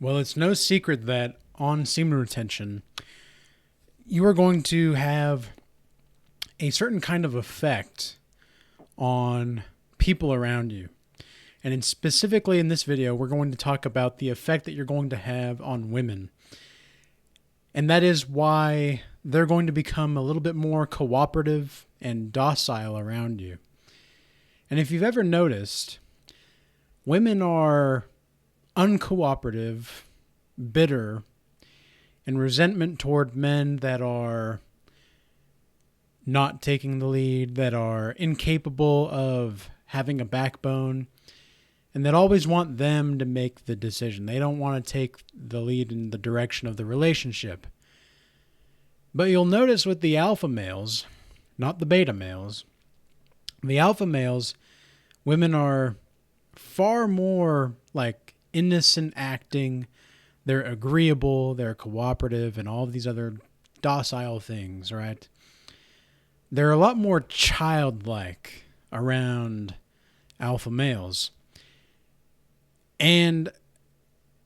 Well, it's no secret that on semen retention, you are going to have a certain kind of effect on people around you. And specifically in this video, we're going to talk about the effect that you're going to have on women. And that is why they're going to become a little bit more cooperative and docile around you. And if you've ever noticed, women are uncooperative, bitter, and resentment toward men that are not taking the lead, that are incapable of having a backbone, and that always want them to make the decision. They don't want to take the lead in the direction of the relationship. But you'll notice with the alpha males, not the beta males, the alpha males, women are far more like innocent acting. They're agreeable, they're cooperative, and all of these other docile things, right? They're a lot more childlike around alpha males. And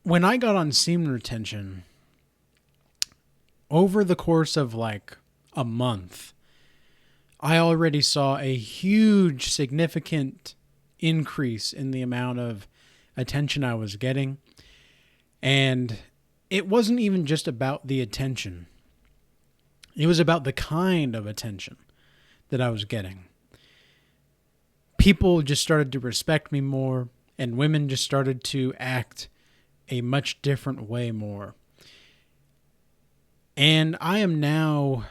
when I got on semen retention, over the course of like a month, I already saw a huge, significant increase in the amount of attention I was getting. And it wasn't even just about the attention. It was about the kind of attention that I was getting. People just started to respect me more, and women just started to act a much different way more. And I am now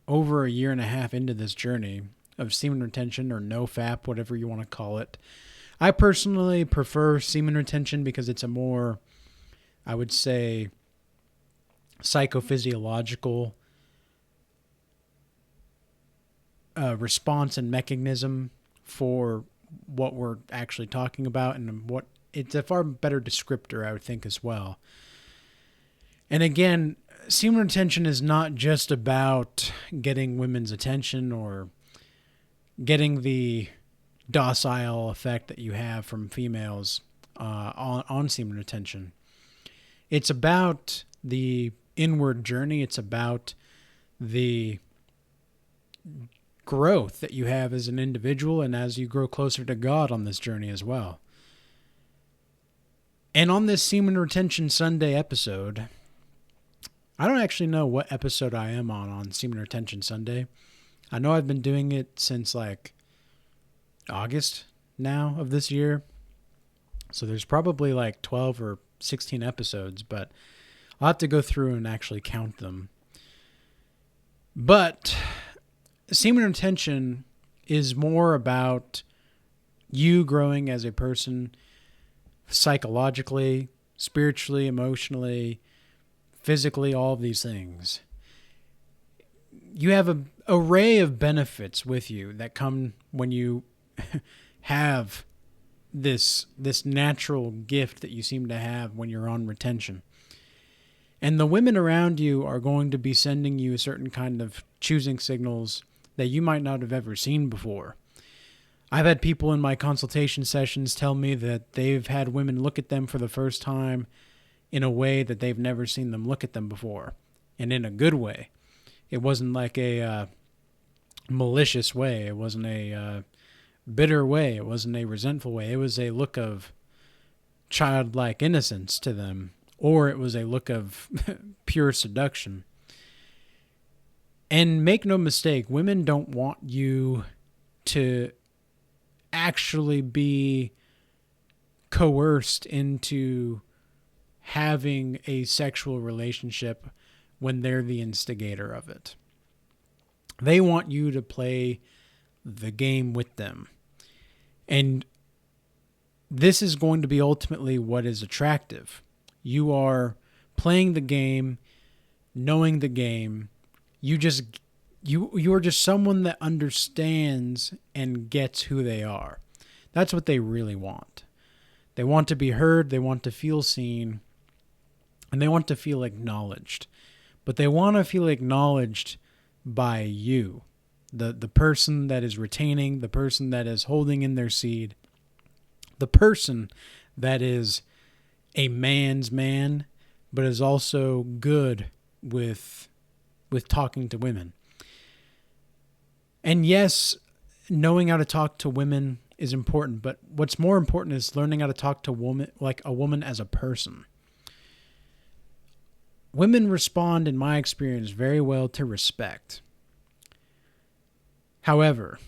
over a year and a half into this journey of semen retention, or no-fap, whatever you want to call it. I personally prefer semen retention because it's a more, I would say, psychophysiological response and mechanism for what we're actually talking about, and what it's a far better descriptor, I would think, as well. And again, semen retention is not just about getting women's attention or getting the docile effect that you have from females on semen retention. It's about the inward journey. It's about the growth that you have as an individual and as you grow closer to God on this journey as well. And on this Semen Retention Sunday episode, I don't actually know what episode I am on Semen Retention Sunday. I know I've been doing it since like August now of this year. So there's probably like 12 or 16 episodes, but I'll have to go through and actually count them. But semen retention is more about you growing as a person psychologically, spiritually, emotionally, physically, all of these things. You have an array of benefits with you that come when you have this natural gift that you seem to have when you're on retention. And the women around you are going to be sending you a certain kind of choosing signals that you might not have ever seen before. I've had people in my consultation sessions tell me that they've had women look at them for the first time in a way that they've never seen them look at them before, and in a good way. It wasn't like a malicious way. It wasn't a bitter way. It wasn't a resentful way. It was a look of childlike innocence to them, or it was a look of pure seduction. And make no mistake, women don't want you to actually be coerced into having a sexual relationship when they're the instigator of it. They want you to play the game with them. And this is going to be ultimately what is attractive. You are playing the game, knowing the game. You are just someone that understands and gets who they are. That's what they really want. They want to be heard, they want to feel seen, and they want to feel acknowledged. But they want to feel acknowledged by you, the person that is retaining, the person that is holding in their seed, the person that is a man's man, but is also good with talking to women. And yes, knowing how to talk to women is important, but what's more important is learning how to talk to a woman as a person. Women respond, in my experience, very well to respect. However,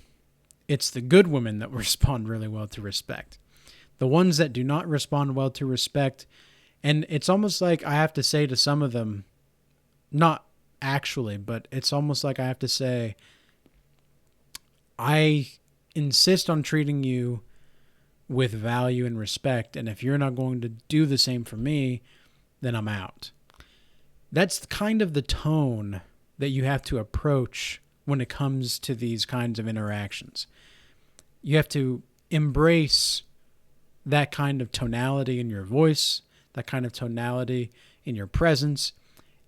it's the good women that respond really well to respect. The ones that do not respond well to respect, and it's almost like I have to say to some of them, not actually, but it's almost like I have to say, I insist on treating you with value and respect, and if you're not going to do the same for me, then I'm out. That's kind of the tone that you have to approach when it comes to these kinds of interactions. You have to embrace that kind of tonality in your voice, that kind of tonality in your presence.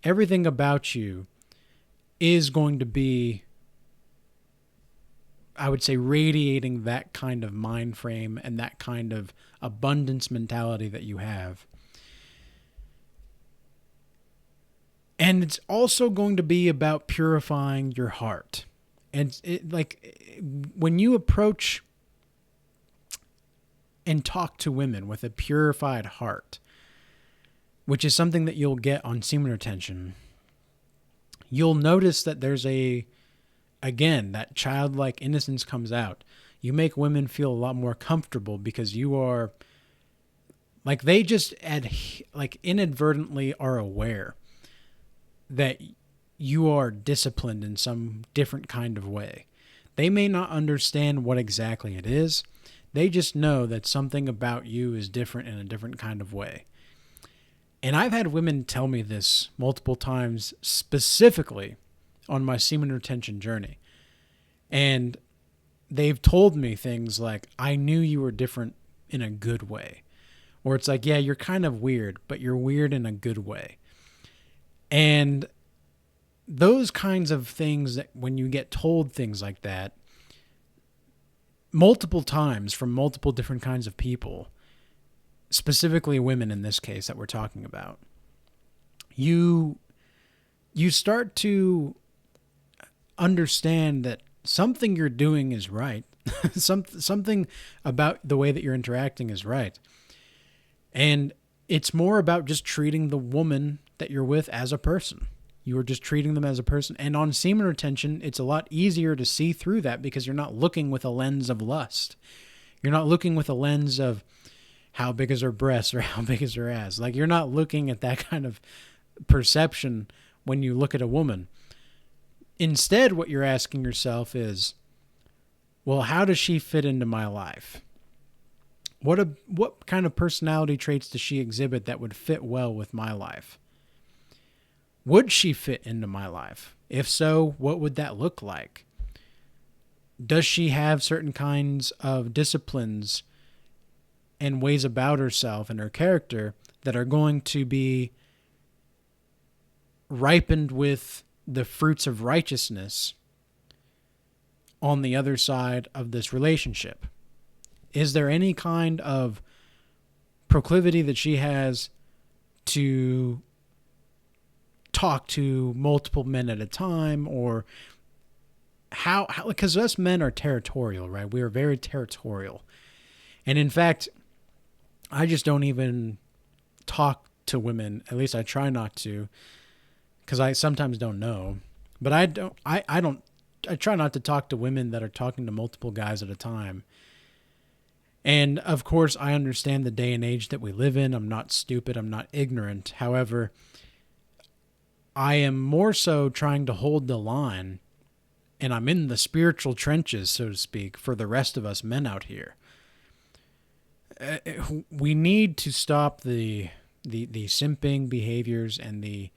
Everything about you is going to be, I would say, radiating that kind of mind frame and that kind of abundance mentality that you have. And it's also going to be about purifying your heart. And when you approach and talk to women with a purified heart, which is something that you'll get on Semen Retention, you'll notice that there's again, that childlike innocence comes out. You make women feel a lot more comfortable because you are, they just inadvertently are aware that you are disciplined in some different kind of way. They may not understand what exactly it is. They just know that something about you is different in a different kind of way. And I've had women tell me this multiple times, specifically on my Semen Retention journey. And they've told me things like, I knew you were different in a good way. Or it's like, yeah, you're kind of weird, but you're weird in a good way. And those kinds of things, that when you get told things like that multiple times from multiple different kinds of people, specifically women in this case that we're talking about, you start to understand that something you're doing is right. Something about the way that you're interacting is right. And it's more about just treating the woman that you're with as a person. You are just treating them as a person. And on Semen Retention, it's a lot easier to see through that because you're not looking with a lens of lust. You're not looking with a lens of how big is her breasts or how big is her ass. You're not looking at that kind of perception when you look at a woman. Instead, what you're asking yourself is, well, how does she fit into my life? What kind of personality traits does she exhibit that would fit well with my life? Would she fit into my life? If so, what would that look like? Does she have certain kinds of disciplines and ways about herself and her character that are going to be ripened with the fruits of righteousness on the other side of this relationship? Is there any kind of proclivity that she has to talk to multiple men at a time, or how because us men are territorial, right? We are very territorial. And in fact, I just don't even talk to women, at least I try not to, because I sometimes don't know. But I try not to talk to women that are talking to multiple guys at a time. And of course, I understand the day and age that we live in. I'm not stupid. I'm not ignorant. However, I am more so trying to hold the line, and I'm in the spiritual trenches, so to speak, for the rest of us men out here. We need to stop the simping behaviors and the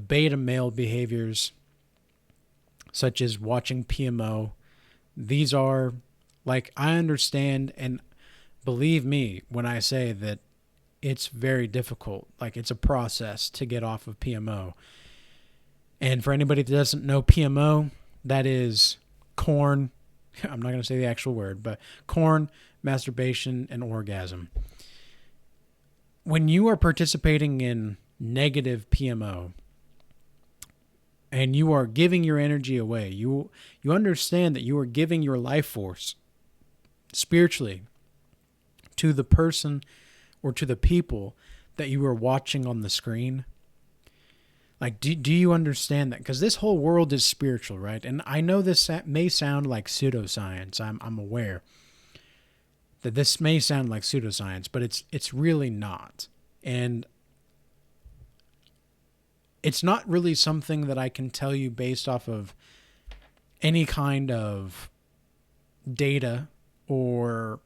beta male behaviors, such as watching PMO. These are, I understand, and believe me when I say that it's very difficult. It's a process to get off of PMO. And for anybody that doesn't know PMO, that is corn. I'm not going to say the actual word, but corn, masturbation, and orgasm. when you are participating in negative PMO and you are giving your energy away, you understand that you are giving your life force spiritually to the person or to the people that you are watching on the screen. Like, do you understand that? Because this whole world is spiritual, right? And I know this may sound like pseudoscience. I'm aware that this may sound like pseudoscience, but it's really not. And it's not really something that I can tell you based off of any kind of data or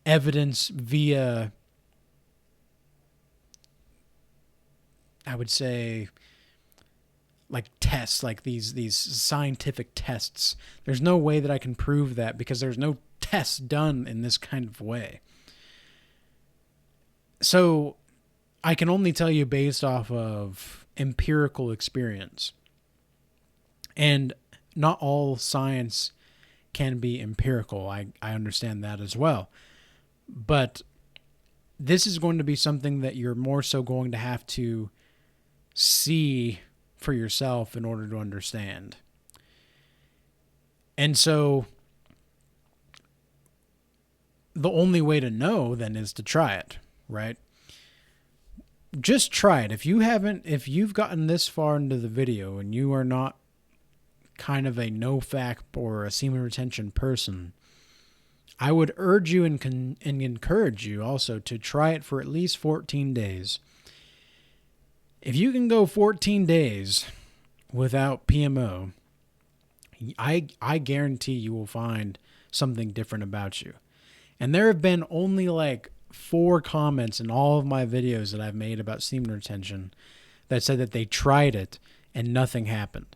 evidence via, I would say, like tests, like these scientific tests. There's no way that I can prove that because there's no tests done in this kind of way. So I can only tell you based off of empirical experience. And not all science can be empirical. I understand that as well. But this is going to be something that you're more so going to have to see for yourself in order to understand. And so the only way to know then is to try it, right? Just try it. If you've gotten this far into the video and you are not kind of a no-fac or a semen retention person, I would urge you and encourage you also to try it for at least 14 days. If you can go 14 days without PMO, I guarantee you will find something different about you. And there have been only like 4 comments in all of my videos that I've made about semen retention that said that they tried it and nothing happened.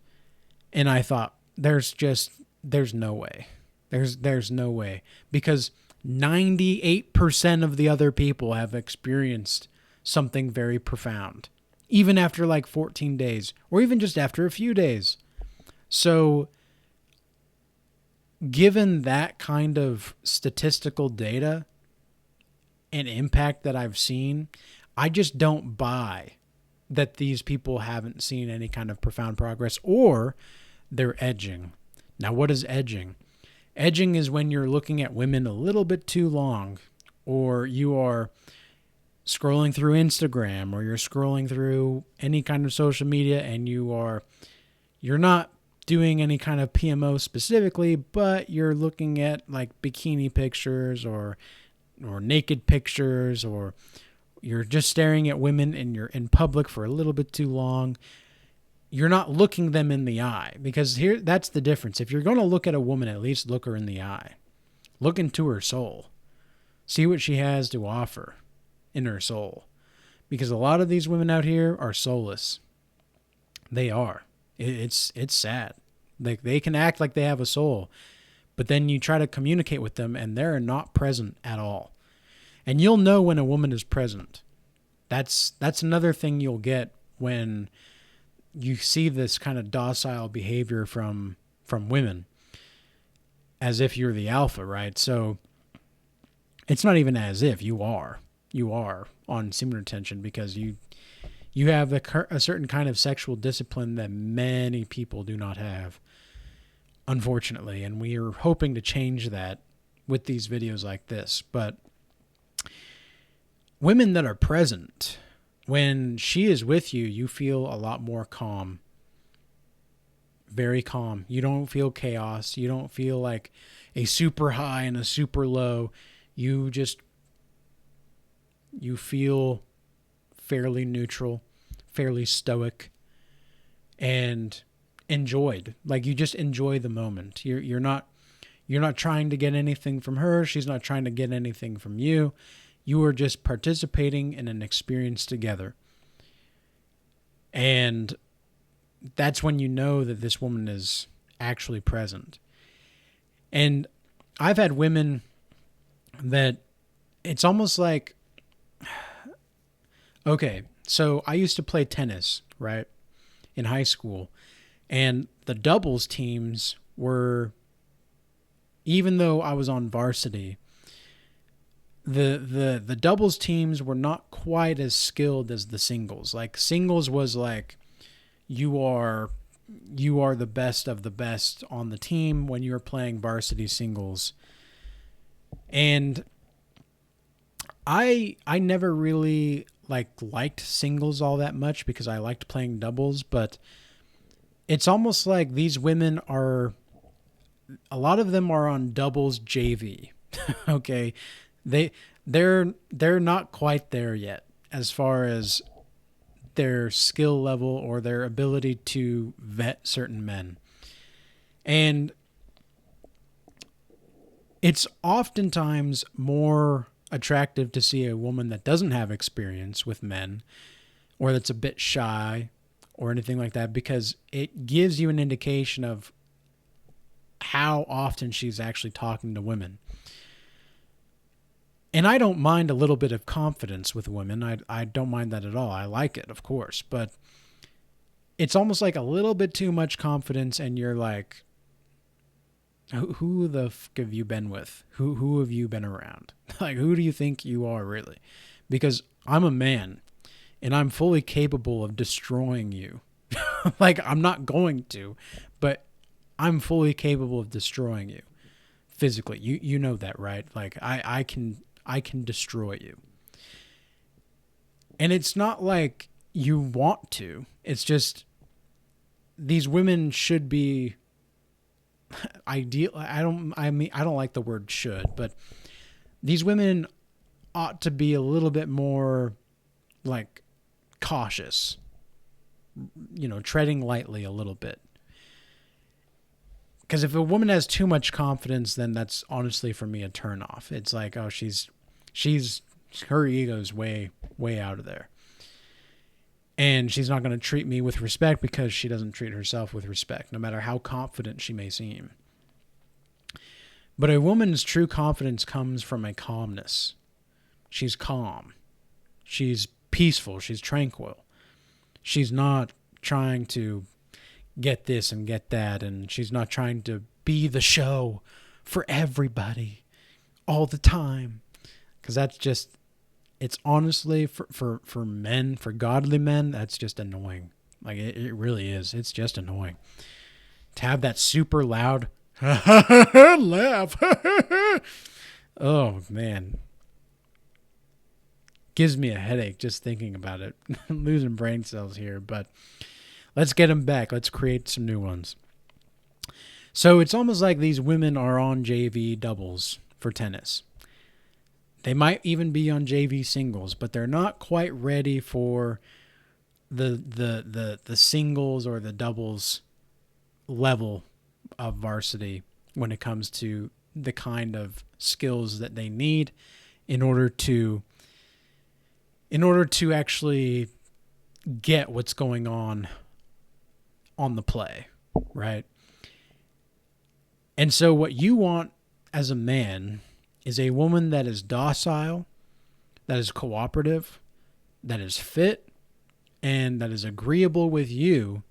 And I thought, there's no way. There's no way. Because 98% of the other people have experienced something very profound, even after like 14 days, or even just after a few days. So given that kind of statistical data and impact that I've seen, I just don't buy that these people haven't seen any kind of profound progress, or they're edging. Now, what is edging? Edging is when you're looking at women a little bit too long, or you are scrolling through Instagram, or you're scrolling through any kind of social media, and you're not doing any kind of PMO specifically, but you're looking at like bikini pictures or naked pictures, or you're just staring at women and you're in public for a little bit too long. You're not looking them in the eye, because that's the difference. If you're going to look at a woman, at least look her in the eye. Look into her soul. See what she has to offer in her soul. Because a lot of these women out here are soulless. They are. It's sad. They can act like they have a soul, but then you try to communicate with them and they're not present at all. And you'll know when a woman is present. That's another thing you'll get when you see this kind of docile behavior from women, as if you're the alpha, right? So it's not even as if you are on semen retention, because you have a certain kind of sexual discipline that many people do not have, unfortunately. And we are hoping to change that with these videos like this. But women that are present, when she is with you, you feel a lot more calm. Very calm. You don't feel chaos. You don't feel like a super high and a super low. You feel fairly neutral, fairly stoic, and enjoyed. Like, you just enjoy the moment. You're not trying to get anything from her. She's not trying to get anything from you. You are just participating in an experience together. And that's when you know that this woman is actually present. And I've had women that it's almost like, okay, so I used to play tennis, right, in high school. And the doubles teams were, even though I was on varsity, the doubles teams were not quite as skilled as the singles. Like singles was like you are the best of the best on the team when you're playing varsity singles. And I never really liked singles all that much because I liked playing doubles, but it's almost like these women are, a lot of them are on doubles JV. Okay. They're not quite there yet as far as their skill level or their ability to vet certain men. And it's oftentimes more attractive to see a woman that doesn't have experience with men or that's a bit shy or anything like that, because it gives you an indication of how often she's actually talking to women. And I don't mind a little bit of confidence with women. I don't mind that at all. I like it, of course. But it's almost like a little bit too much confidence, and you're like, who the fuck have you been with? Who have you been around? Like, who do you think you are, really? Because I'm a man, and I'm fully capable of destroying you. Like, I'm not going to, but I'm fully capable of destroying you physically. You know that, right? Like, I can destroy you. And it's not like you want to. It's just these women should be ideal. I don't like the word should, but these women ought to be a little bit more like cautious, treading lightly a little bit. Because if a woman has too much confidence, then that's honestly for me a turnoff. It's like, oh, she's her ego's way out of there, and she's not going to treat me with respect because she doesn't treat herself with respect, no matter how confident she may seem. But a woman's true confidence comes from a calmness. She's calm. She's peaceful. She's tranquil. She's not trying to get this and get that, and she's not trying to be the show for everybody all the time, because that's just, it's honestly for men, for godly men, that's just annoying. Like it really is. It's just annoying to have that super loud laugh. Oh man, gives me a headache just thinking about it. I'm losing brain cells here, but let's get them back. Let's create some new ones. So it's almost like these women are on JV doubles for tennis. They might even be on JV singles, but they're not quite ready for the singles or the doubles level of varsity when it comes to the kind of skills that they need in order to actually get what's going on the play, right? And so what you want as a man is a woman that is docile, that is cooperative, that is fit, and that is agreeable with you,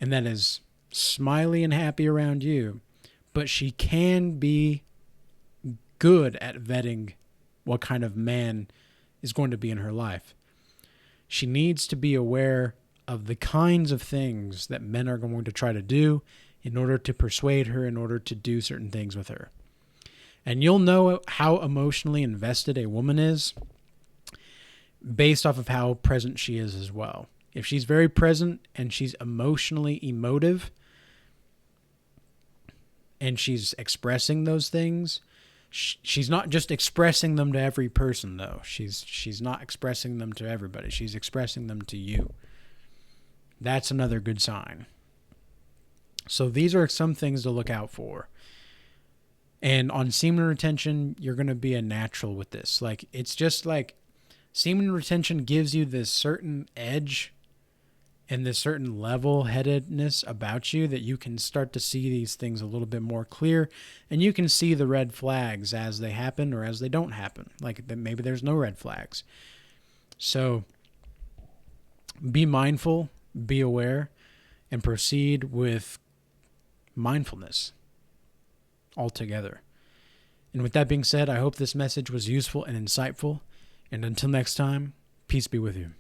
and that is smiley and happy around you, but she can be good at vetting what kind of man is going to be in her life. She needs to be aware of the kinds of things that men are going to try to do in order to persuade her, in order to do certain things with her. And you'll know how emotionally invested a woman is based off of how present she is as well. If she's very present and she's emotionally emotive and she's expressing those things, she's not just expressing them to every person, though. She's not expressing them to everybody. She's expressing them to you. That's another good sign. So these are some things to look out for. And on semen retention, you're going to be a natural with this. Like, it's just like semen retention gives you this certain edge and this certain level-headedness about you that you can start to see these things a little bit more clear, and you can see the red flags as they happen or as they don't happen. Like, maybe there's no red flags. So be mindful, be aware, and proceed with mindfulness altogether. And with that being said, I hope this message was useful and insightful. And until next time, peace be with you.